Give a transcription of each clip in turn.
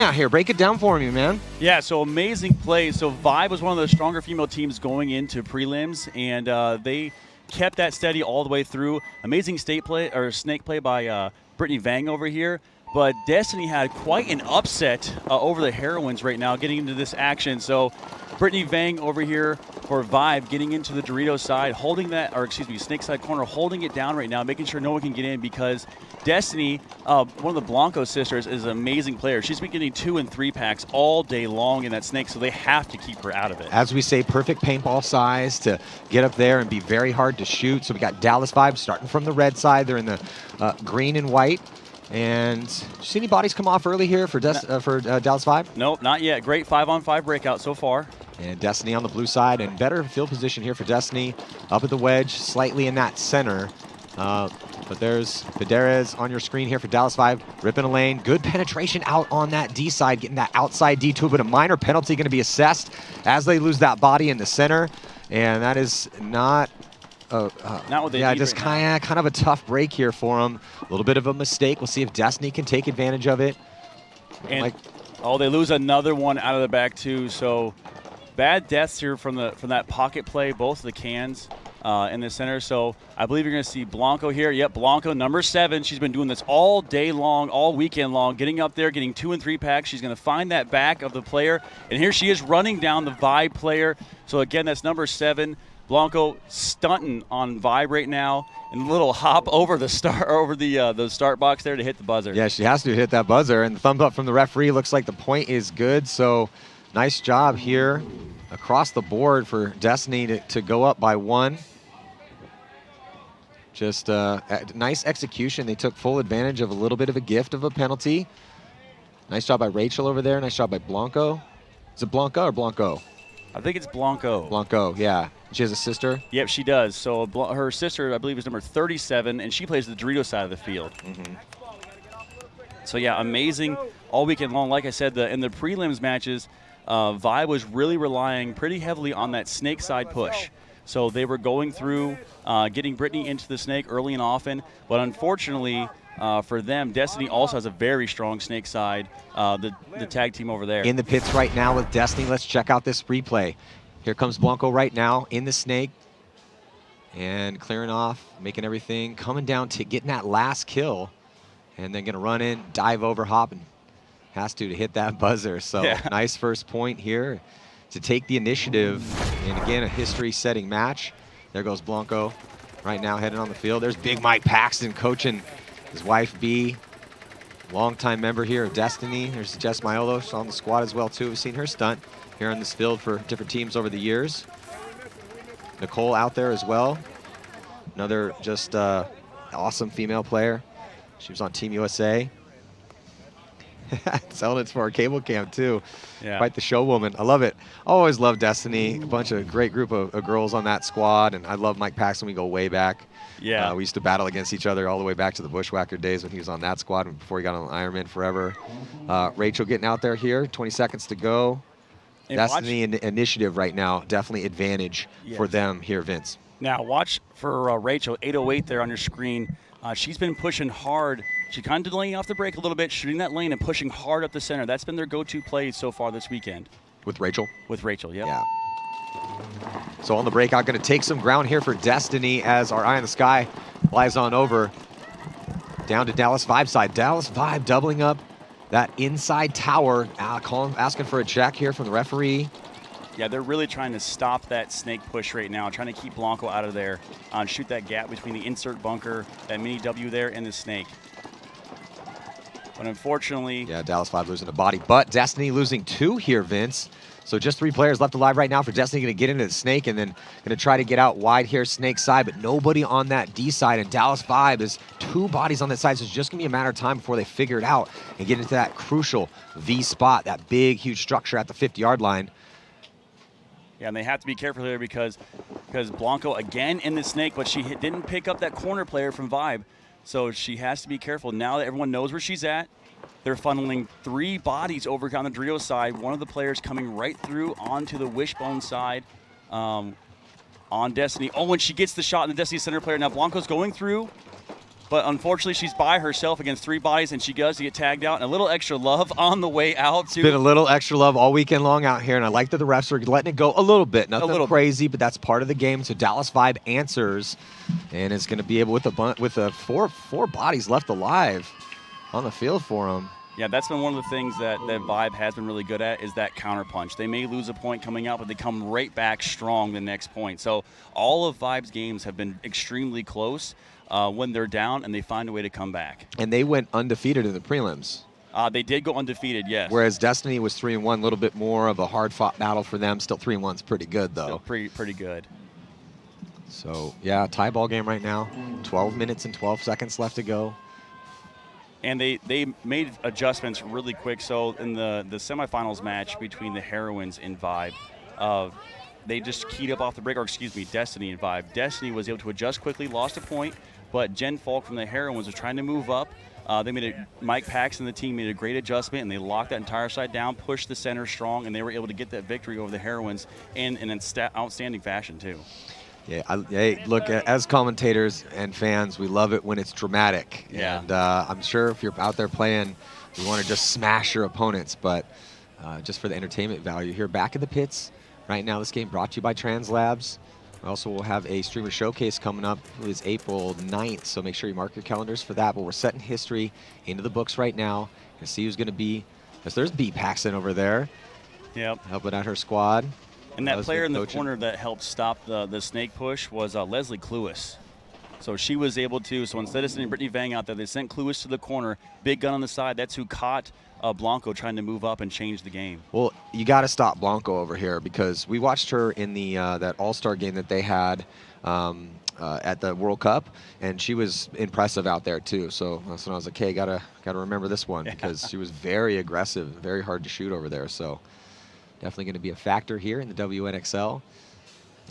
out here. Break it down for me, man. Yeah, so amazing play. So Vibe was one of the stronger female teams going into prelims, and they kept that steady all the way through. Amazing snake play by Brittany Vang over here. But Destiny had quite an upset over the Heroines right now getting into this action. So Brittany Vang over here for Vibe getting into the Dorito side, holding that, or excuse me, snake side corner, holding it down right now, making sure no one can get in because Destiny, one of the Blanco sisters, is an amazing player. She's been getting 2 and 3 packs all day long in that snake, so they have to keep her out of it. As we say, perfect paintball size to get up there and be very hard to shoot. So we got Dallas Vibe starting from the red side. They're in the green and white. And see any bodies come off early here for Dallas Vibe? Nope, not yet. Great 5-on-5 breakout so far. And Destiny on the blue side, and better field position here for Destiny. Up at the wedge, slightly in that center. But there's Fideres on your screen here for Dallas Vibe, ripping a lane. Good penetration out on that D side, getting that outside D2, but a minor penalty going to be assessed as they lose that body in the center. And that is not... not what they yeah, need just right kind of a tough break here for them. A little bit of a mistake. We'll see if Destiny can take advantage of it. And they lose another one out of the back too. So bad deaths here from that pocket play, both of the cans in the center. So I believe you're going to see Blanco here. Yep, Blanco, number 7. She's been doing this all day long, all weekend long, getting up there, getting 2 and 3 packs. She's going to find that back of the player, and here she is running down the Vibe player. So again, that's number 7. Blanco stunting on Vibe right now, and a little hop over the start box there to hit the buzzer. Yeah, she has to hit that buzzer, and the thumbs up from the referee. Looks like the point is good, so nice job here across the board for Destiny to go up by 1. Just nice execution. They took full advantage of a little bit of a gift of a penalty. Nice job by Rachel over there. Nice job by Blanco. Is it Blanco or Blanco? I think it's Blanco. Blanco, yeah. She has a sister? Yep, she does. So her sister, I believe, is number 37, and she plays the Dorito side of the field. Mm-hmm. So, yeah, amazing all weekend long. Like I said, in the prelims matches, Vibe was really relying pretty heavily on that snake side push. So they were going through, getting Brittany into the snake early and often. But unfortunately for them, Destiny also has a very strong snake side, the tag team over there. In the pits right now with Destiny. Let's check out this replay. Here comes Blanco right now in the snake. And clearing off, making everything, coming down to getting that last kill. And then going to run in, dive over, hop, and has to hit that buzzer. So yeah. Nice first point here to take the initiative. And again, a history-setting match. There goes Blanco right now heading on the field. There's Big Mike Paxton coaching his wife, B. Longtime member here of Destiny. There's Jess Maiolo on the squad as well, too. We've seen her stunt here on this field for different teams over the years. Nicole out there as well. Another just awesome female player. She was on Team USA. Selling it for our cable cam too. Yeah. Quite the show woman. I love it. Always love Destiny. A bunch of great group of girls on that squad, and I love Mike Paxton. We go way back. Yeah. We used to battle against each other all the way back to the Bushwhacker days when he was on that squad and before he got on Ironman Forever. Rachel getting out there here. 20 seconds to go. And Destiny initiative right now, definitely advantage for them here, Vince. Now watch for Rachel, 808 there on your screen. She's been pushing hard. She's kind of delaying off the break a little bit, shooting that lane and pushing hard up the center. That's been their go-to play so far this weekend. With Rachel? With Rachel, yep. Yeah. So on the breakout, going to take some ground here for Destiny as our eye in the sky flies on over down to Dallas Vibe side. Dallas Vibe doubling up that inside tower, asking for a check here from the referee. Yeah, they're really trying to stop that snake push right now, trying to keep Blanco out of there, shoot that gap between the insert bunker, that mini W there, and the snake. But unfortunately... Yeah, Dallas Vibe losing a body, but Destiny losing 2 here, Vince. So just 3 players left alive right now for Destiny. Going to get into the snake and then going to try to get out wide here, snake side, but nobody on that D side. And Dallas Vibe is 2 bodies on that side, so it's just going to be a matter of time before they figure it out and get into that crucial V spot, that big, huge structure at the 50-yard line. Yeah, and they have to be careful here because Blanco again in the snake, but she didn't pick up that corner player from Vibe. So she has to be careful. Now that everyone knows where she's at, they're funneling 3 bodies over on the Dorito side. One of the players coming right through onto the Wishbone side on Destiny. Oh, and she gets the shot in the Destiny center player. Now Blanco's going through. But unfortunately, she's by herself against 3 bodies, and she does get tagged out. And a little extra love on the way out, too. Been a little extra love all weekend long out here, and I like that the refs are letting it go a little bit. Nothing crazy, but that's part of the game. So Dallas Vibe answers, and is going to be able, with a four bodies left alive on the field for them. Yeah, that's been one of the things that Vibe has been really good at, is that counter punch. They may lose a point coming out, but they come right back strong the next point. So all of Vibe's games have been extremely close when they're down, and they find a way to come back. And they went undefeated in the prelims. They did go undefeated, yes. Whereas Destiny was 3-1, a little bit more of a hard-fought battle for them. Still 3-1's pretty good, though. Still pretty good. So, yeah, tie ball game right now. 12 minutes and 12 seconds left to go. And they made adjustments really quick. So in the semifinals match between the Heroines and Vibe, they just keyed up off the break, or excuse me, Destiny and Vibe. Destiny was able to adjust quickly, lost a point, but Jen Falk from the Heroines was trying to move up. Mike Pax and the team made a great adjustment, and they locked that entire side down, pushed the center strong, and they were able to get that victory over the Heroines in an outstanding fashion, too. Yeah, hey, look, as commentators and fans, we love it when it's dramatic. Yeah. And I'm sure if you're out there playing, you want to just smash your opponents, but just for the entertainment value here, back in the pits right now. This game brought to you by TransLabs. We also will have a streamer showcase coming up. It is April 9th, so make sure you mark your calendars for that. But we're setting history into the books right now and see who's going to be. There's B. Paxton over there. Yep. Helping out her squad. And that player in the corner that helped stop the snake push was Leslie Cluis. So she was able to, so instead of sending Brittany Vang out there, they sent Cluis to the corner, big gun on the side. That's who caught Blanco trying to move up and change the game. Well, you got to stop Blanco over here, because we watched her in the that All-Star game that they had at the World Cup, and she was impressive out there too. So that's when I was like, hey, gotta remember this one, because she was very aggressive, very hard to shoot over there. So definitely going to be a factor here in the WNXL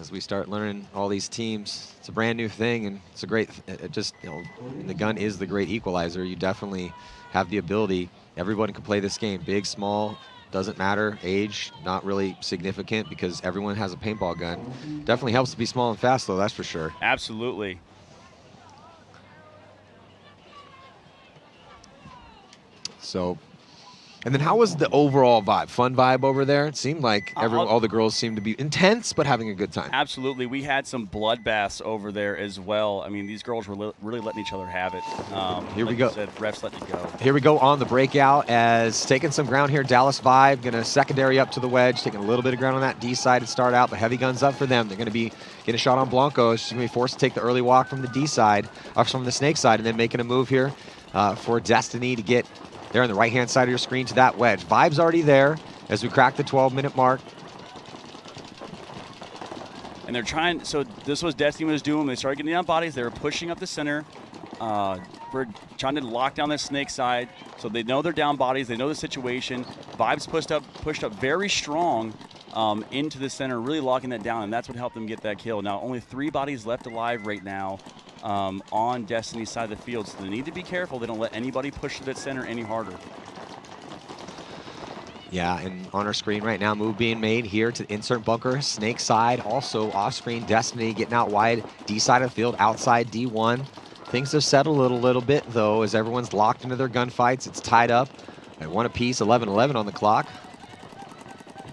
as we start learning all these teams. It's a brand new thing, and it's a great, the gun is the great equalizer. You definitely have the ability. Everyone can play this game, big, small, doesn't matter. Age, not really significant, because everyone has a paintball gun. Definitely helps to be small and fast, though, that's for sure. Absolutely. So, and then how was the overall vibe? Fun vibe over there? It seemed like all the girls seemed to be intense, but having a good time. Absolutely. We had some bloodbaths over there as well. I mean, these girls were really letting each other have it. Here we go. Said, refs letting it go. Here we go on the breakout, as taking some ground here. Dallas Vibe going to secondary up to the wedge, taking a little bit of ground on that D side to start out, but heavy guns up for them. They're going to be getting a shot on Blanco. She's going to be forced to take the early walk from the D side, or from the snake side, and then making a move here for Destiny to get there on the right-hand side of your screen to that wedge. Vibe's already there as we crack the 12-minute mark. And they're trying, so this was Destiny was doing. They started getting down bodies. They were pushing up the center. We're trying to lock down the snake side. So they know they're down bodies. They know the situation. Vibe's pushed up very strong into the center, really locking that down, and that's what helped them get that kill. Now, only 3 bodies left alive right now on Destiny's side of the field, so they need to be careful they don't let anybody push to that center any harder. Yeah, and on our screen right now, move being made here to insert bunker, snake side, also off screen, Destiny getting out wide, D side of the field, outside D1. Things have settled a little bit, though, as everyone's locked into their gunfights. It's tied up at 1 apiece, 11-11 on the clock.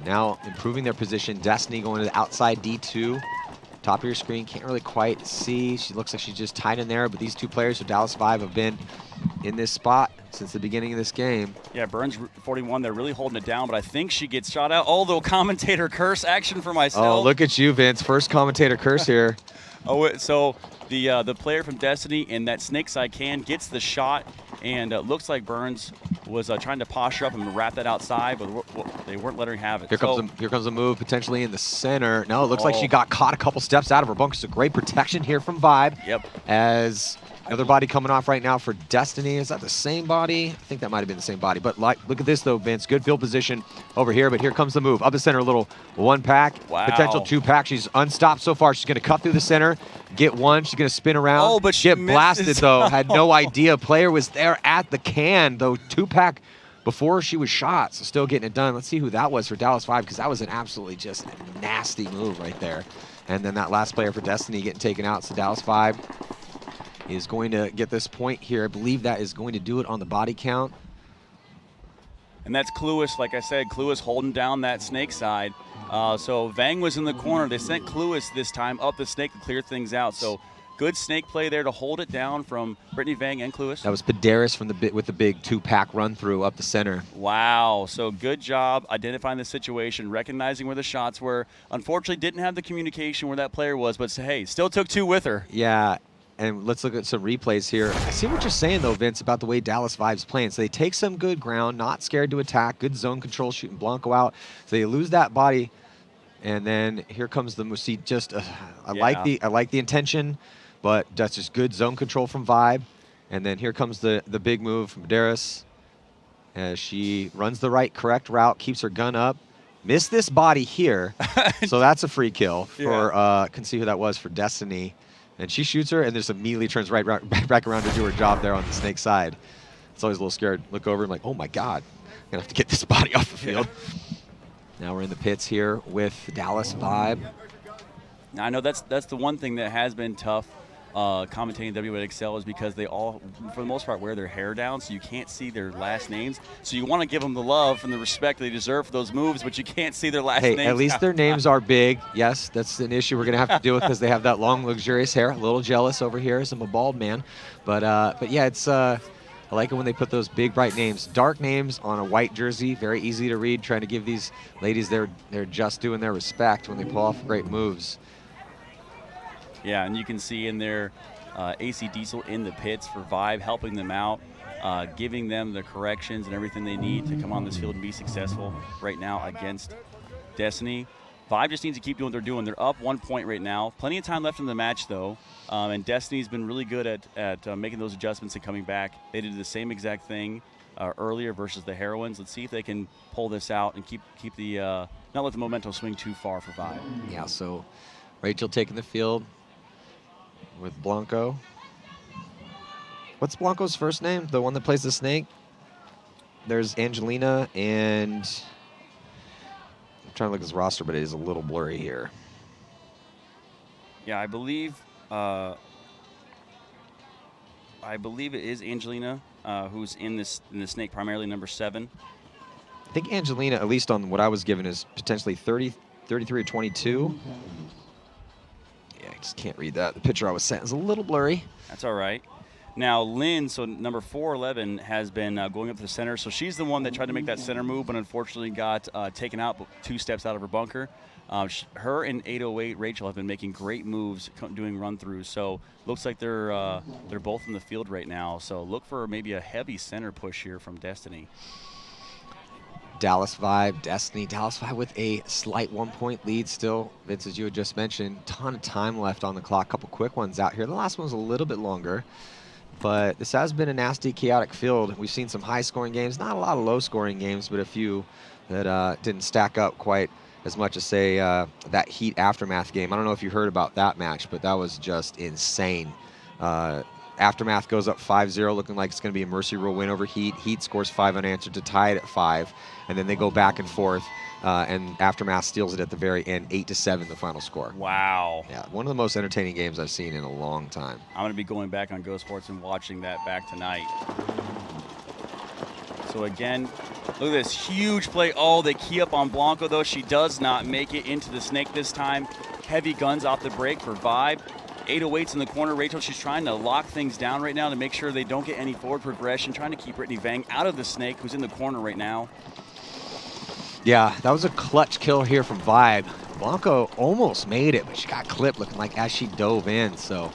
Now improving their position, Destiny going to the outside D2. Top of your screen, can't really quite see. She looks like she's just tied in there, but these 2 players of Dallas Vibe have been in this spot since the beginning of this game. Yeah, Burns 41, they're really holding it down, but I think she gets shot out. Oh, little commentator curse action for myself. Oh, look at you, Vince. First commentator curse here. So the player from Destiny in that snake side gets the shot, and it looks like Burns was trying to posture up and wrap that outside, but they weren't letting her have it. Here comes a move potentially in the center. No, it looks like she got caught a couple steps out of her bunker. So great protection here from Vibe. Yep. As another body coming off right now for Destiny. Is that the same body? I think that might have been the same body. But look at this though, Vince. Good field position over here. But here comes the move. Up the center, a little 1-pack. Wow. Potential 2-pack. She's unstopped so far. She's going to cut through the center, get 1. She's going to spin around. Oh, but she get blasted though. Had no idea. Player was there at the can though. 2-pack before she was shot. So still getting it done. Let's see who that was for Dallas Vibe, because that was an absolutely just nasty move right there. And then that last player for Destiny getting taken out. So Dallas Vibe is going to get this point here. I believe that is going to do it on the body count. And that's Cluis, like I said, Cluis holding down that snake side. So Vang was in the corner. They sent Cluis this time up the snake to clear things out. So good snake play there to hold it down from Brittany Vang and Cluis. That was Paderis from with the big 2-pack run through up the center. Wow. So good job identifying the situation, recognizing where the shots were. Unfortunately, didn't have the communication where that player was, but hey, still took 2 with her. Yeah. And let's look at some replays here. I see what you're saying, though, Vince, about the way Dallas Vibe's playing. So they take some good ground, not scared to attack, good zone control, shooting Blanco out. So they lose that body, and then here comes the Musi. Just I like the intention, but that's just good zone control from Vibe. And then here comes the big move from Daris as she runs the correct route, keeps her gun up. Missed this body here, so that's a free kill for can see who that was for Destiny. And she shoots her and just immediately turns back around to do her job there on the snake side. It's always a little scared. Look over and like, oh my God, I'm gonna have to get this body off the field. Now we're in the pits here with Dallas Vibe. Now I know that's the one thing that has been tough commentating WNXL is because they all, for the most part, wear their hair down, so you can't see their last names. So you want to give them the love and the respect they deserve for those moves, but you can't see their last names. Hey, at least their names are big. Yes, that's an issue we're going to have to deal with because they have that long, luxurious hair. A little jealous over here as I'm a bald man. But yeah, it's I like it when they put those big, bright names. Dark names on a white jersey, very easy to read, trying to give these ladies they're just doing their respect when they pull off great moves. Yeah, and you can see in there AC Diesel in the pits for Vibe, helping them out, giving them the corrections and everything they need to come on this field and be successful right now against Destiny. Vibe just needs to keep doing what they're doing. They're up 1 point right now. Plenty of time left in the match, though, and Destiny's been really good at making those adjustments and coming back. They did the same exact thing earlier versus the Heroines. Let's see if they can pull this out and keep the not let the momentum swing too far for Vibe. Yeah, so Rachel taking the field with Blanco. What's Blanco's first name? The one that plays the snake? There's Angelina and I'm trying to look at his roster, but it is a little blurry here. Yeah, I believe it is Angelina who's in the snake, primarily number 7. I think Angelina, at least on what I was given, is potentially 30, 33 or 22. Yeah, I just can't read that. The picture I was sent is a little blurry. That's all right. Now, Lynn, so number 411, has been going up to the center. So she's the one that tried to make that center move, but unfortunately got taken out 2 steps out of her bunker. Her and 808 Rachel have been making great moves, doing run-throughs. So looks like they're both in the field right now. So look for maybe a heavy center push here from Destiny. Dallas Vibe, Destiny. Dallas Vibe with a slight 1-point lead still. Vince, as you had just mentioned, ton of time left on the clock. Couple quick ones out here. The last one's a little bit longer, but this has been a nasty, chaotic field. We've seen some high-scoring games, not a lot of low-scoring games, but a few that didn't stack up quite as much as, say, that Heat Aftermath game. I don't know if you heard about that match, but that was just insane. Aftermath goes up 5-0, looking like it's going to be a Mercy Rule win over Heat. Heat scores 5 unanswered to tie it at 5, and then they go back and forth, and Aftermath steals it at the very end, 8-7, the final score. Wow. Yeah, one of the most entertaining games I've seen in a long time. I'm going to be going back on Go Sports and watching that back tonight. So again, look at this huge play. Oh, they key up on Blanco, though. She does not make it into the snake this time. Heavy guns off the break for Vibe. 808's in the corner. Rachel, she's trying to lock things down right now to make sure they don't get any forward progression, trying to keep Brittany Vang out of the snake, who's in the corner right now. Yeah, that was a clutch kill here from Vibe. Blanco almost made it, but she got clipped looking like as she dove in, so.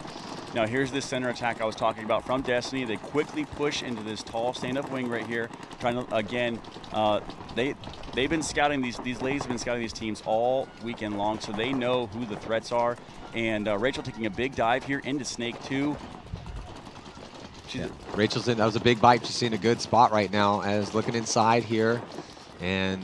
Now here's this center attack I was talking about from Destiny. They quickly push into this tall stand-up wing right here, trying to, again, they've been scouting these ladies have been scouting these teams all weekend long, so they know who the threats are. And Rachel taking a big dive here into Snake 2. Yeah. Rachel's in, that was a big bite. She's in a good spot right now as looking inside here. And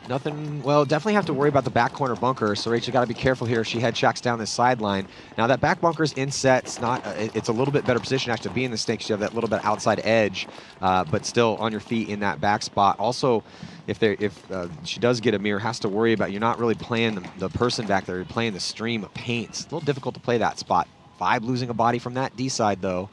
nothing, well, definitely have to worry about the back corner bunker. So Rachel got to be careful here. She head checks down this sideline. Now that back bunker's inset. It's not, it's a little bit better position actually to be in the snake. You have that little bit outside edge, but still on your feet in that back spot. Also, if she does get a mirror, has to worry about, you're not really playing the person back there, you're playing the stream of paint. It's a little difficult to play that spot Vibe losing a body from that D side, though.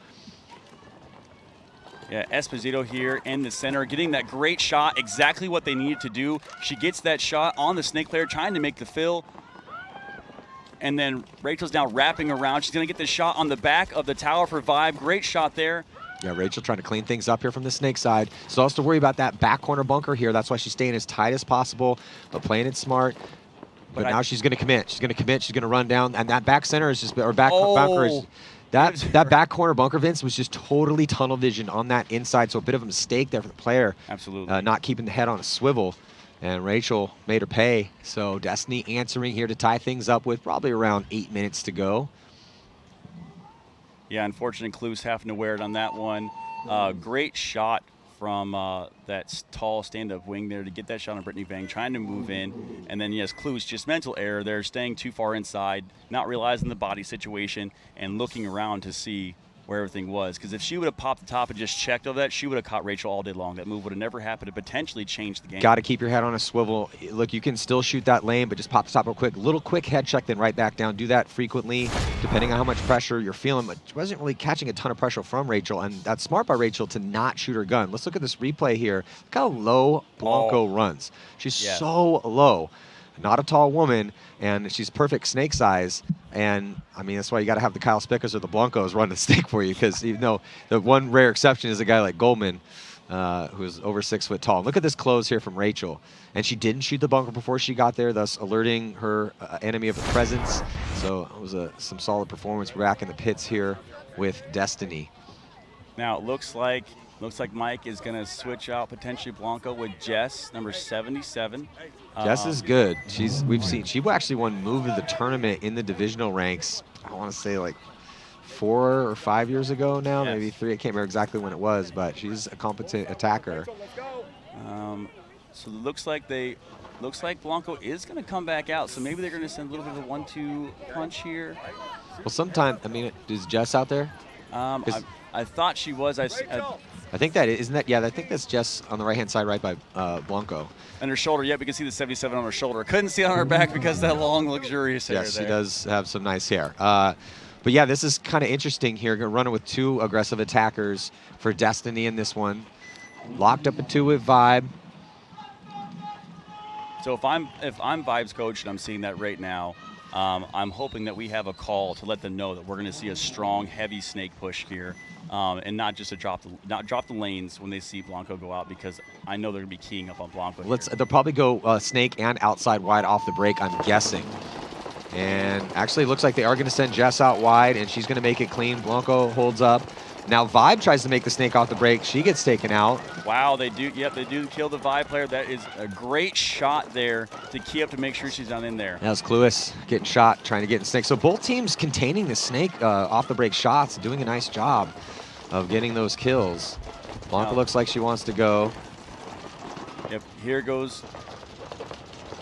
Yeah, Esposito here in the center, getting that great shot, exactly what they needed to do. She gets that shot on the snake player, trying to make the fill. And then Rachel's now wrapping around. She's going to get the shot on the back of the tower for Vibe. Great shot there. Yeah, Rachel trying to clean things up here from the snake side. So also to worry about that back corner bunker here. That's why she's staying as tight as possible, but playing it smart. But now she's going to commit. She's going to commit. She's going to run down. And that back center is just, or back bunker is, that back corner bunker, Vince, was just totally tunnel vision on that inside. So a bit of a mistake there for the player. Absolutely. Not keeping the head on a swivel. And Rachel made her pay. So Destiny answering here to tie things up with probably around 8 minutes to go. Yeah, unfortunately, Clues having to wear it on that one. Great shot from that tall stand-up wing there to get that shot on Brittany Vang, trying to move in. And then, yes, Clues, just mental error there, staying too far inside, not realizing the body situation, and looking around to see where everything was. Because if she would have popped the top and just checked over that, she would have caught Rachel all day long. That move would have never happened to potentially change the game. Got to keep your head on a swivel. Look, you can still shoot that lane, but just pop the top real quick. Little quick head check, then right back down. Do that frequently, depending on how much pressure you're feeling. But wasn't really catching a ton of pressure from Rachel, and that's smart by Rachel to not shoot her gun. Let's look at this replay here. Look how low Blanco runs. She's so low. Not a tall woman, and she's perfect snake size. And I mean, that's why you got to have the Kyle Spickers or the Blancos run the snake for you, because even though the one rare exception is a guy like Goldman, who's over 6 foot tall. Look at this close here from Rachel. And she didn't shoot the bunker before she got there, thus alerting her enemy of her presence. So it was some solid performance. We're back in the pits here with Destiny. Now it looks like Mike is going to switch out potentially Blanco with Jess, number 77. Jess is good. We've seen she actually won move of the tournament in the divisional ranks. I want to say like 4 or 5 years ago now, maybe 3. I can't remember exactly when it was, but she's a competent attacker. So it looks like Blanco is going to come back out. So maybe they're going to send a little bit of a 1-2 punch here. Well, sometime, I mean, is Jess out there? I thought she was. I think that isn't that. Yeah, I think that's Jess on the right-hand side, right by Blanco. And her shoulder. Yeah, we can see the 77 on her shoulder. Couldn't see it on her back because of that long, luxurious hair. Yes, she does have some nice hair. But yeah, this is kind of interesting here. Going to run it with 2 aggressive attackers for Destiny in this one. Locked up at 2 with Vibe. So if I'm Vibe's coach and I'm seeing that right now, I'm hoping that we have a call to let them know that we're going to see a strong, heavy snake push here, and not just drop the lanes when they see Blanco go out, because I know they're going to be keying up on Blanco. They'll probably go snake and outside wide off the break, I'm guessing. And actually, it looks like they are going to send Jess out wide, and she's going to make it clean. Blanco holds up. Now Vibe tries to make the snake off the break. She gets taken out. Wow, they do. Yep, they do kill the Vibe player. That is a great shot there to key up to make sure she's not in there. That was Cluis getting shot, trying to get in the snake. So both teams containing the snake off the break shots, doing a nice job of getting those kills. Blanca looks like she wants to go. Yep, here goes.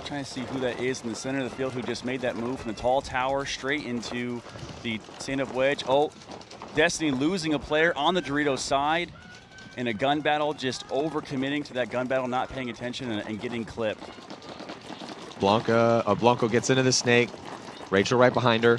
Trying to see who that is in the center of the field who just made that move from the tall tower straight into the stand-up wedge. Oh, Destiny losing a player on the Dorito side in a gun battle, just over-committing to that gun battle, not paying attention and getting clipped. Blanco gets into the snake. Rachel right behind her.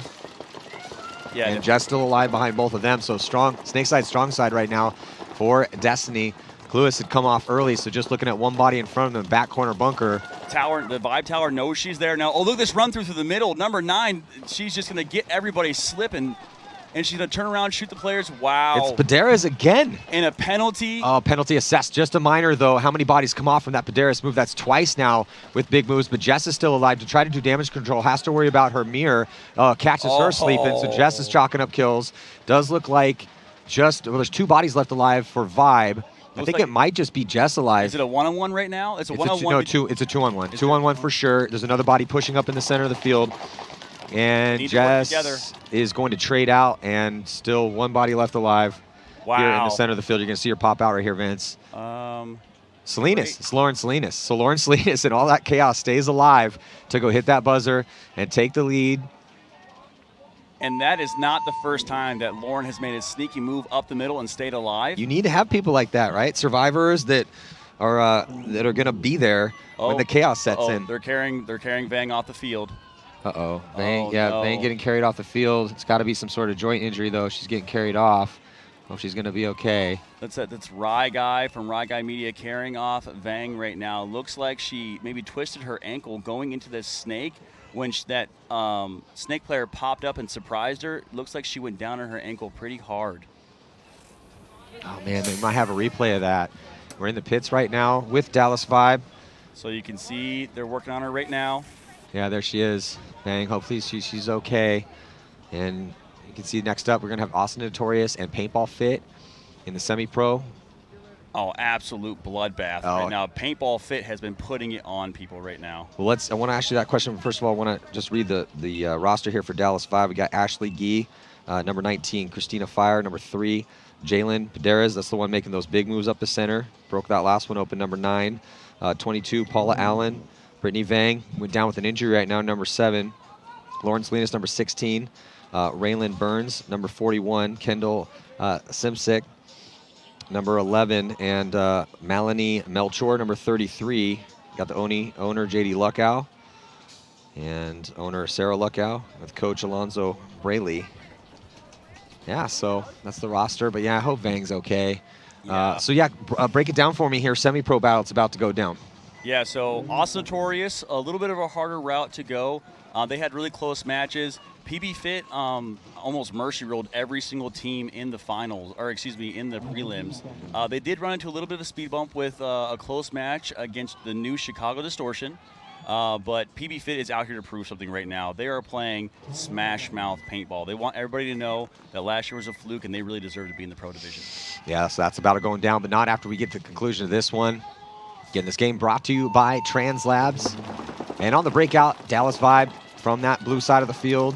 Yeah, and Jess still alive behind both of them. So strong, snake side, strong side right now for Destiny. Cluis had come off early, so just looking at one body in front of them, back corner bunker. The Vibe tower knows she's there now. Oh, look at this run through the middle. Number 9, she's just going to get everybody slipping, and she's going to turn around, shoot the players. Wow. It's Paderas again. And a penalty. Oh, penalty assessed. Just a minor, though. How many bodies come off from that Paderas move? That's twice now with big moves, but Jess is still alive to try to do damage control. Has to worry about her mirror. Catches her sleeping, so Jess is chalking up kills. Does look like there's 2 bodies left alive for Vibe. I think it might just be Jess alive. Is it a 1-on-1 right now? It's a 1-on-1. No, it's a 2-on-1. 2-on-1 for sure. There's another body pushing up in the center of the field. And Jess is going to trade out, and still 1 body left alive here in the center of the field. You're going to see her pop out right here, Vince. Salinas. It's Lauren Salinas. So Lauren Salinas and all that chaos stays alive to go hit that buzzer and take the lead. And that is not the first time that Lauren has made a sneaky move up the middle and stayed alive. You need to have people like that, right? Survivors that are going to be there when the chaos sets in. They're carrying Vang off the field. Uh-oh. Vang, Oh, yeah, no. Vang getting carried off the field. It's got to be some sort of joint injury, though. She's getting carried off. Hope she's going to be okay. That's Rye Guy from Rye Guy Media carrying off Vang right now. Looks like she maybe twisted her ankle going into this snake. When that snake player popped up and surprised her, looks like she went down on her ankle pretty hard. Oh, man, they might have a replay of that. We're in the pits right now with Dallas Vibe. So you can see they're working on her right now. Yeah, there she is. Vang, hopefully she's okay. And you can see next up, we're going to have Austin Notorious and Paintball Fit in the semi-pro. Oh, absolute bloodbath Oh. right now. Paintball Fit has been putting it on people right now. Well, I want to ask you that question. First of all, I want to just read the roster here for Dallas 5. We got Ashley Gee, number 19, Christina Fire, number 3, Jalen Paderas, that's the one making those big moves up the center. Broke that last one open, number 9. 22, Paula Allen. Brittany Vang went down with an injury right now, number 7. Lawrence Linus, number 16. Raylan Burns, number 41. Kendall Simsick, number 11. And Melanie Melchor, number 33. Got the owner, J.D. Luckow. And owner, Sarah Luckow, with coach Alonzo Braley. Yeah, so that's the roster. But, yeah, I hope Vang's okay. Yeah. Break it down for me here. Semi-pro battle, it's about to go down. Yeah, so Austin Notorious, a little bit of a harder route to go. They had really close matches. PB Fit almost mercy ruled every single team in the finals, or excuse me, in the prelims. They did run into a little bit of a speed bump with a close match against the new Chicago Distortion. But PB Fit is out here to prove something right now. They are playing smash mouth paintball. They want everybody to know that last year was a fluke and they really deserve to be in the pro division. Yeah, so that's about it going down, but not after we get to the conclusion of this one. Again, this game brought to you by Trans Labs. And on the breakout, Dallas Vibe from that blue side of the field.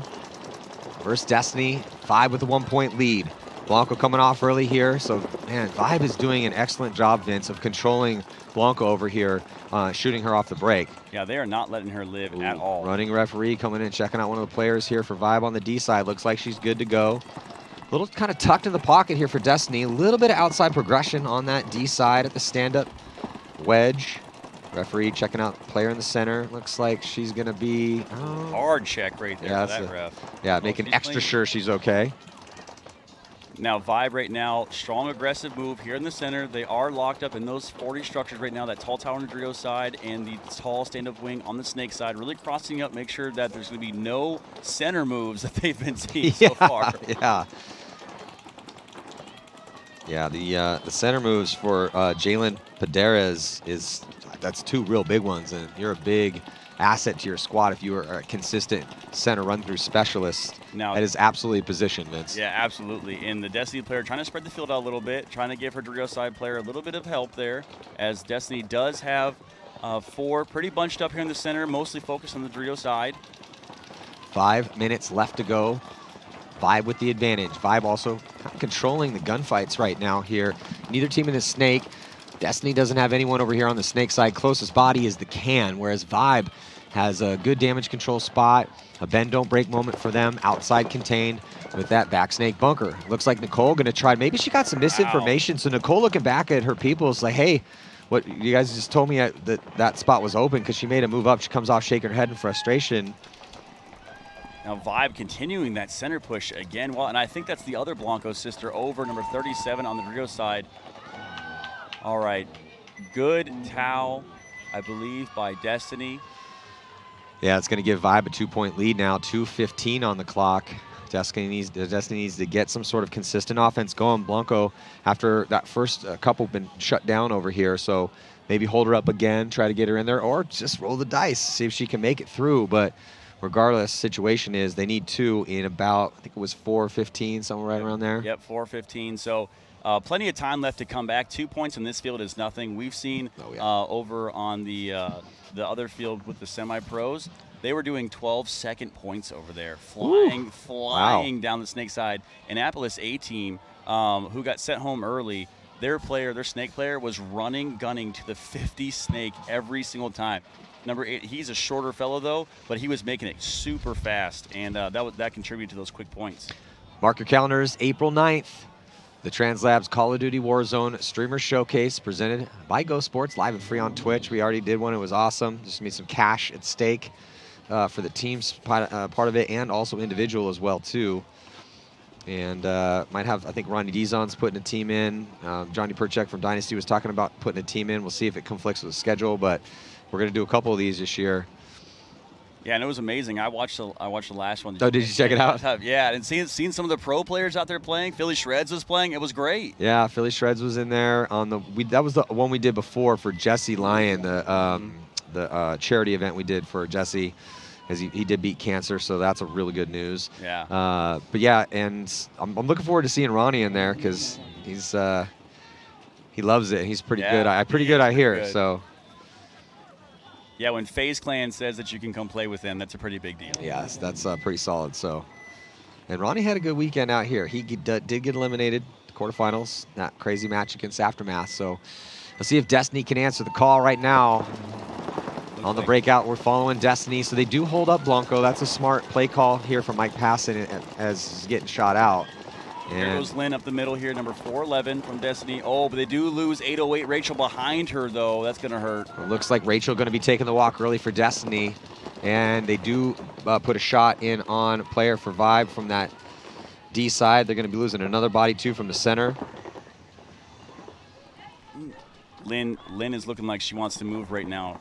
Versus Destiny, Vibe with a 1-point lead. Blanco coming off early here. So, man, Vibe is doing an excellent job, Vince, of controlling Blanco over here, shooting her off the break. Yeah, they are not letting her live at all. Running referee coming in, checking out one of the players here for Vibe on the D side. Looks like she's good to go. A little kind of tucked in the pocket here for Destiny. A little bit of outside progression on that D side at the stand-up wedge. Referee checking out player in the center. Looks like she's going to be... Hard check right there for that ref. Yeah, making extra sure she's okay. Now, Vibe right now, strong aggressive move here in the center. They are locked up in those 40 structures right now, that tall tower on the Drio side and the tall stand-up wing on the Snake side, really crossing up, make sure that there's going to be no center moves that they've been seeing so far. Yeah, the center moves for Jalen Paderas that's 2 real big ones, and you're a big asset to your squad if you are a consistent center run-through specialist. Now, that is absolutely positioned, Vince. Yeah, absolutely. And the Destiny player trying to spread the field out a little bit, trying to give her Drio side player a little bit of help there, as Destiny does have 4 pretty bunched up here in the center, mostly focused on the Drio side. 5 minutes left to go. Vibe with the advantage. Vibe also controlling the gunfights right now here. Neither team in the Snake. Destiny doesn't have anyone over here on the Snake side. Closest body is the can, whereas Vibe has a good damage control spot, a bend don't break moment for them, outside contained with that back Snake bunker. Looks like Nicole gonna try, maybe she got some misinformation. So Nicole looking back at her people is like, hey, what you guys just told me that spot was open, because she made a move up. She comes off shaking her head in frustration. Now Vibe continuing that center push again. Well, and I think that's the other Blanco sister over, number 37 on the Drio side. All right, good towel, I believe, by Destiny. Yeah, it's going to give Vibe a 2-point lead now, 2:15 on the clock. Destiny needs to get some sort of consistent offense going. Blanco, after that first couple, been shut down over here, so maybe hold her up again, try to get her in there, or just roll the dice, see if she can make it through. But regardless, situation is they need 2 in about, I think it was 4:15, somewhere right around there. Yep, 4:15. So plenty of time left to come back. 2 points in this field is nothing. We've seen over on the other field with the semi-pros, they were doing 12-second points over there, flying down the Snake side. Annapolis A-team, who got sent home early, their Snake player was gunning to the 50 Snake every single time. Number 8, he's a shorter fellow though, but he was making it super fast, and that contributed to those quick points. Mark your calendars, April 9th. The Trans Labs Call of Duty Warzone Streamer Showcase presented by Go Sports, live and free on Twitch. We already did one. It was awesome. Just made some cash at stake. for the team's part of it, and also individual as well too. And might have, I think Ronnie Dizon's putting a team in. Johnny Perchek from Dynasty was talking about putting a team in. We'll see if it conflicts with the schedule, but we're going to do a couple of these this year. Yeah, and it was amazing. I watched the last one. Oh, did you check it out? Yeah, and seeing some of the pro players out there playing. Philly Shreds was playing. It was great. Yeah, Philly Shreds was in there on that was the one we did before for Jesse Lyon, the charity event we did for Jesse, as he did beat cancer, so that's a really good news. Yeah. But yeah, and I'm looking forward to seeing Ronnie in there because he loves it. He's pretty good. Pretty good, I hear. So. Yeah, when FaZe Clan says that you can come play with them, that's a pretty big deal. Yes, that's pretty solid. So, and Ronnie had a good weekend out here. He did get eliminated, quarterfinals, that crazy match against Aftermath. So, let's see if Destiny can answer the call right now. On the breakout, we're following Destiny. So they do hold up Blanco. That's a smart play call here from Mike Passon as he's getting shot out. There goes Lynn up the middle here, number 411 from Destiny. Oh, but they do lose 808. Rachel behind her, though. That's going to hurt. It looks like Rachel going to be taking the walk early for Destiny. And they do put a shot in on a player for Vibe from that D side. They're going to be losing another body, too, from the center. Lynn is looking like she wants to move right now.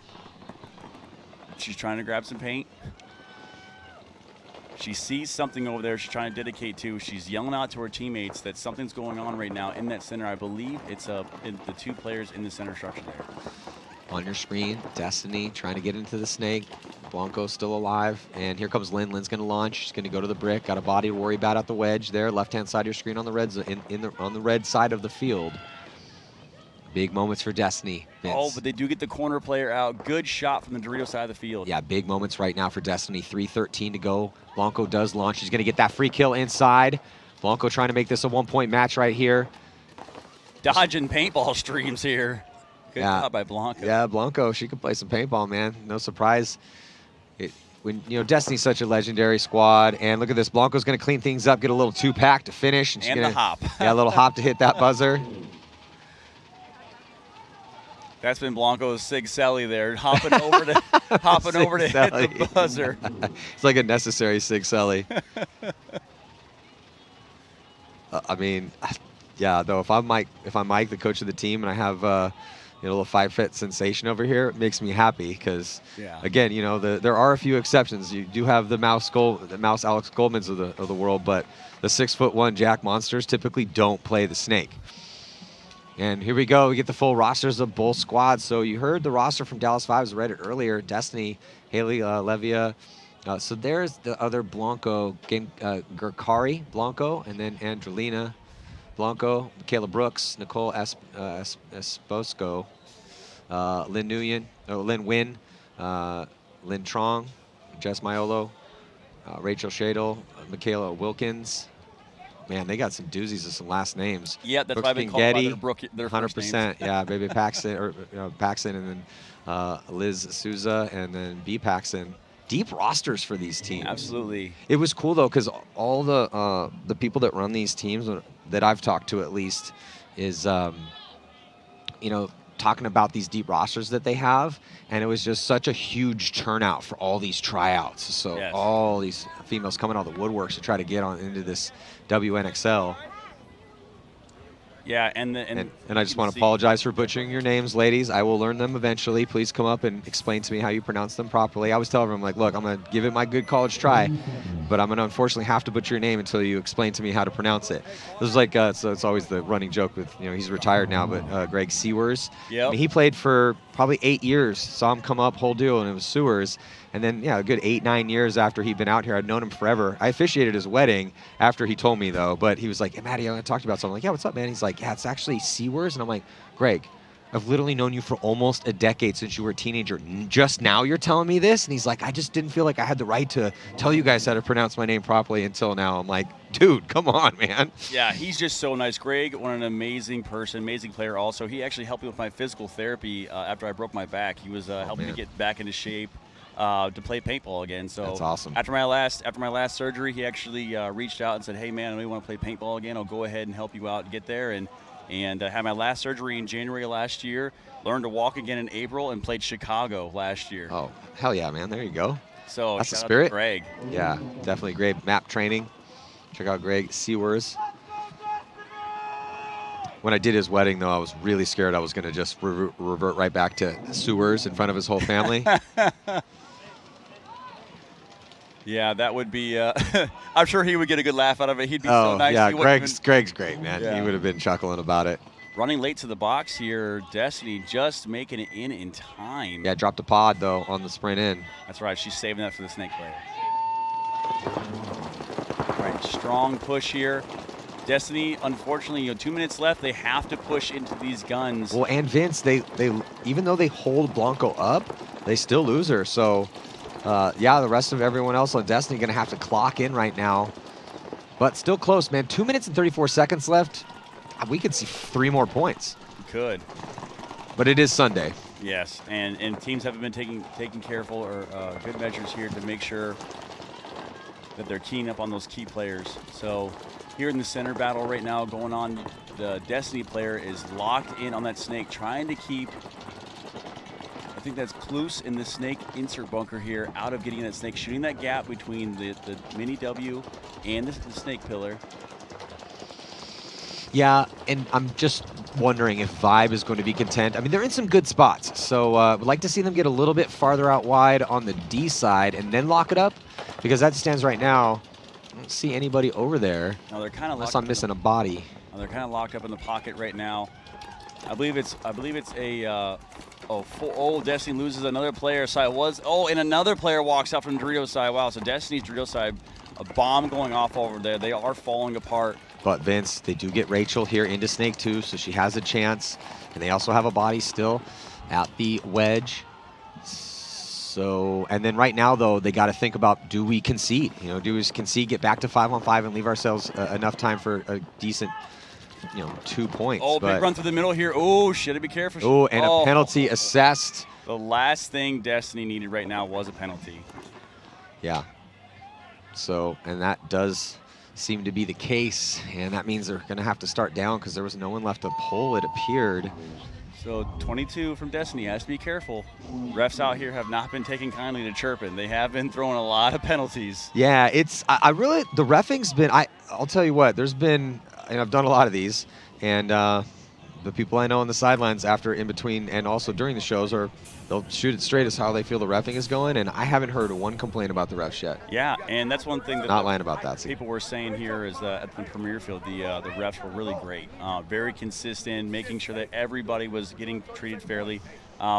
She's trying to grab some paint. She sees something over there she's trying to dedicate to. She's yelling out to her teammates that something's going on right now in that center. I believe it's the two players in the center structure there. On your screen, Destiny trying to get into the snake. Blanco's still alive. And here comes Lynn. Lynn's going to launch. She's going to go to the brick. Got a body to worry about at the wedge there. Left-hand side of your screen on the red on the red side of the field. Big moments for Destiny, Vince. Oh, but they do get the corner player out. Good shot from the Dorito side of the field. Yeah, big moments right now for Destiny. 3:13 to go. Blanco does launch. He's going to get that free kill inside. Blanco trying to make this a one-point match right here. Dodging paintball streams here. Good job by Blanco. Yeah, Blanco, she can play some paintball, man. No surprise. When Destiny's such a legendary squad, and look at this. Blanco's going to clean things up, get a little two-pack to finish. And, the hop. Yeah, a little hop to hit that buzzer. That's been Blanco's Sig Selly there, hopping over to hit the buzzer. It's like a necessary Sig Selly. I mean, yeah. Though if I'm Mike, the coach of the team, and I have a little 5-foot sensation over here, it makes me happy because, again, there are a few exceptions. You do have the mouse Alex Goldmans of the world, but the 6'1" Jack Monsters typically don't play the snake. And here we go. We get the full rosters of both squads. So you heard the roster from Dallas Fives. Read it earlier. Destiny, Haley Levia. So there's the other Blanco, Gurkari Blanco, and then Andrelina Blanco, Michaela Brooks, Nicole Esposco, Lynn Nguyen, Lynn Wynn, Lynn Trong, Jess Maiolo, Rachel Shadle, Michaela Wilkins. Man, they got some doozies of some last names. Yeah, that's Brooks why I've been called by their 100%. Yeah, Baby Paxton, Paxton, and then Liz Souza, and then B Paxton. Deep rosters for these teams. Absolutely. It was cool though, because all the people that run these teams that I've talked to at least is, talking about these deep rosters that they have, and it was just such a huge turnout for all these tryouts. So all these females coming out of the woodworks to try to get on into this WNXL. Yeah, and I just want to apologize for butchering your names, ladies. I will learn them eventually. Please come up and explain to me how you pronounce them properly. I always tell everyone, like, look, I'm going to give it my good college try, but I'm going to unfortunately have to butcher your name until you explain to me how to pronounce it. This is like, so it's always the running joke with, he's retired now, but Greg Sewers. Yep. I mean, he played for probably 8 years. Saw him come up, whole deal, and it was Sewers. And then, a good 8-9 years after he'd been out here, I'd known him forever. I officiated his wedding after he told me, though. But he was like, hey, Matty, I want to talk to you about something. I'm like, yeah, what's up, man? He's like, yeah, it's actually Sewers. And I'm like, Greg, I've literally known you for almost a decade since you were a teenager. Just now you're telling me this? And he's like, I just didn't feel like I had the right to tell you guys how to pronounce my name properly until now. I'm like, dude, come on, man. Yeah, he's just so nice. Greg, an amazing person, amazing player also. He actually helped me with my physical therapy after I broke my back. He was helping me get back into shape. To play paintball again. So that's awesome. After my last surgery, he actually reached out and said, hey man, I know you want to play paintball again. I'll go ahead and help you out and get there. And had my last surgery in January last year, learned to walk again in April, and played Chicago last year. Oh, hell yeah, man. There you go. So that's the shout out spirit. to Greg. Yeah, definitely great map training. Check out Greg Sewers. When I did his wedding, though, I was really scared I was going to just revert right back to sewers in front of his whole family. Yeah, that would be. I'm sure he would get a good laugh out of it. He'd be so nice. Yeah, He wouldn't Greg's great, man. Yeah. He would have been chuckling about it. Running late to the box here, Destiny just making it in time. Yeah, dropped a pod, though, on the sprint in. That's right. She's saving that for the snake player. All right, strong push here. Destiny, unfortunately, 2 minutes left. They have to push into these guns. Well, and Vince, they even though they hold Blanco up, they still lose her. So, yeah, the rest of everyone else on Destiny going to have to clock in right now. But still close, man. 2 minutes and 34 seconds left. We could see 3 more points. We could. But it is Sunday. Yes, and teams haven't been taking careful or good measures here to make sure that they're keying up on those key players. So here in the center battle right now going on, the Destiny player is locked in on that snake, trying to keep, I think that's Cluse in the snake insert bunker here, out of getting that snake, shooting that gap between the mini W and the snake pillar. Yeah, and I'm just wondering if Vibe is going to be content. I mean, they're in some good spots, so would like to see them get a little bit farther out wide on the D side and then lock it up, because that stands right now. I don't see anybody over there. No, they're kind of unless I'm missing a body. They're kind of locked up in the pocket right now. I believe it's a Destiny loses another player. Side and another player walks out from Dorito side. Wow, so Destiny's Dorito side, a bomb going off over there. They are falling apart. But Vince, they do get Rachel here into Snake 2, so she has a chance. And they also have a body still at the wedge. So, and then right now, though, they got to think about, do we concede? Do we concede, get back to 5-on-5 and leave ourselves enough time for a decent, 2 points? Oh, big run through the middle here. Oh, shit, be careful. Oh, and a penalty assessed. The last thing Destiny needed right now was a penalty. Yeah. So, and that does seem to be the case, and that means they're going to have to start down because there was no one left to pull, it appeared. So 22 from Destiny has to be careful. Refs out here have not been taking kindly to chirping. They have been throwing a lot of penalties. Yeah, I really, the reffing's been, I'll tell you what, there's been, and I've done a lot of these, and the people I know on the sidelines after, in between, and also during the shows they'll shoot it straight as how they feel the reffing is going, and I haven't heard one complaint about the refs yet. Yeah, and that's one thing that not lying about that. People were saying here is that at the Premier Field, the refs were really great, very consistent, making sure that everybody was getting treated fairly.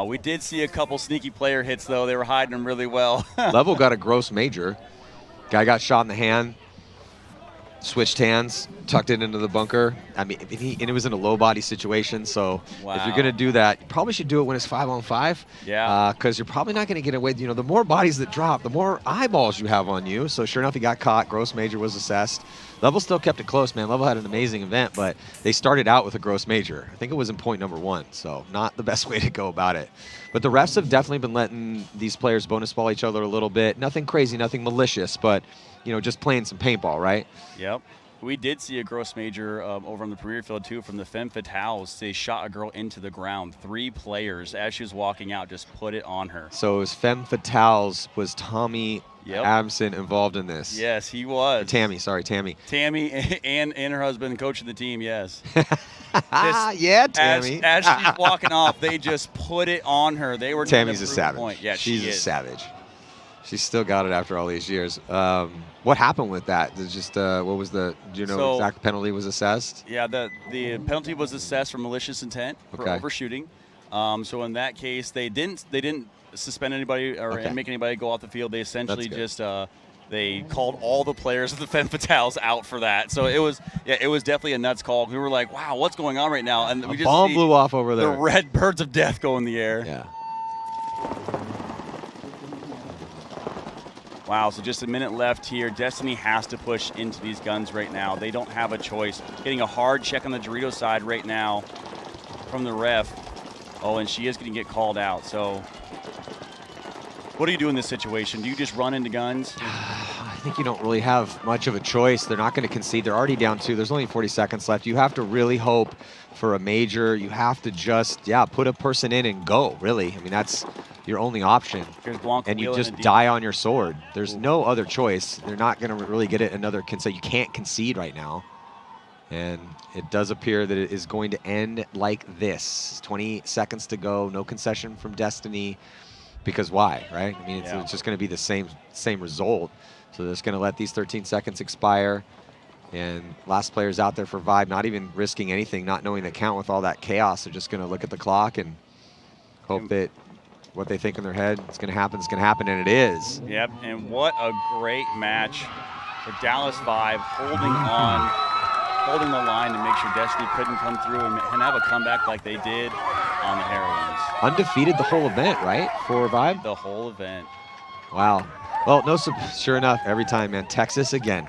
We did see a couple sneaky player hits, though. They were hiding them really well. Level got a gross major. Guy got shot in the hand, switched hands, tucked it into the bunker. I mean, and it was in a low body situation, so wow. If you're going to do that, you probably should do it when it's 5-on-5. Yeah. Because you're probably not going to get away. The more bodies that drop, the more eyeballs you have on you. So sure enough, he got caught. Gross major was assessed. Level still kept it close, man. Level had an amazing event, but they started out with a gross major. I think it was in point number 1, so not the best way to go about it. But the refs have definitely been letting these players bonus ball each other a little bit. Nothing crazy, nothing malicious, but just playing some paintball, right? Yep. We did see a gross major over on the Premier Field, too, from the Femme Fatales. They shot a girl into the ground. 3 players, as she was walking out, just put it on her. So it was Femme Fatales. Was Tommy Adamson involved in this? Yes, he was. Tammy. Tammy and her husband, coach of the team, yes. Yeah, Tammy. As she's walking off, they just put it on her. They were Tammy's a savage. Point. Yeah, she's a savage. She's still got it after all these years. What happened with that? Just what was the? Do you know exact penalty was assessed? Yeah, the penalty was assessed for malicious intent for overshooting. So in that case, they didn't suspend anybody or make anybody go off the field. They essentially just they called all the players of the Femme Fatales out for that. So it was definitely a nuts call. We were like, wow, what's going on right now? And we just bomb blew off over there. The red birds of death go in the air. Yeah. Wow, so just a minute left here. Destiny has to push into these guns right now. They don't have a choice. Getting a hard check on the Dorito side right now from the ref. Oh, and she is going to get called out. So what do you do in this situation? Do you just run into guns? I think you don't really have much of a choice. They're not going to concede. They're already down 2. There's only 40 seconds left. You have to really hope for a major. You have to just, put a person in and go, really. I mean, that's your only option, Here's Blanco and you wheeling just it deep. die on your sword. There's Ooh. no other choice. They're not going to really get it another concede. You can't concede right now. And it does appear that it is going to end like this. 20 seconds to go, no concession from Destiny. Because why, right? I mean, it's just going to be the same result. So they're just going to let these 13 seconds expire. And last player's out there for Vibe, not even risking anything, not knowing the count with all that chaos. They're just going to look at the clock and hope that what they think in their head is going to happen, and it is. Yep, and what a great match for Dallas Vibe, holding the line to make sure Destiny couldn't come through and have a comeback like they did on the Heroines. Undefeated the whole event, right, for Vibe? The whole event. Wow. Well, sure enough, every time, man. Texas again.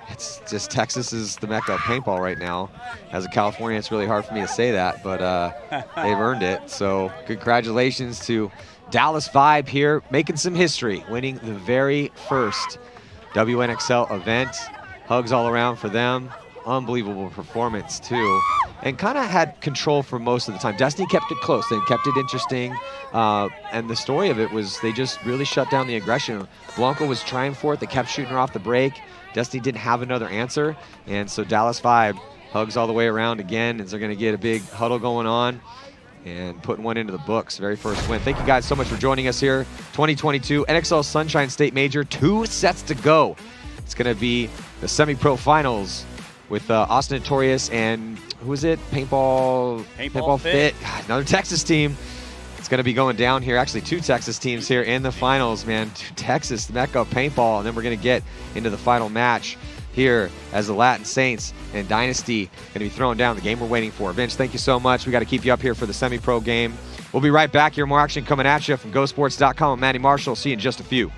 It's just Texas is the mecca of paintball right now. As a Californian, it's really hard for me to say that, but they've earned it. So congratulations to Dallas Vibe here, making some history, winning the very first WNXL event. Hugs all around for them. Unbelievable performance too, and kind of had control for most of the time. Destiny kept it close, they kept it interesting, and the story of it was they just really shut down the aggression. Blanco was trying for it, they kept shooting her off the break. Destiny didn't have another answer, and so Dallas Vibe hugs all the way around again, and they're going to get a big huddle going on and putting one into the books. Very first win. Thank you guys so much for joining us here. 2022 NXL Sunshine State Major, 2 sets to go. It's going to be the semi-pro finals with Austin Notorious and who is it? Paintball Fit. God, another Texas team. It's going to be going down here. Actually, 2 Texas teams here in the finals, man. Texas, the mecca of paintball, and then we're going to get into the final match here as the Latin Saints and Dynasty going to be throwing down the game we're waiting for. Vince, thank you so much. We got to keep you up here for the semi-pro game. We'll be right back here. More action coming at you from GoSports.com. I'm Manny Marshall. See you in just a few.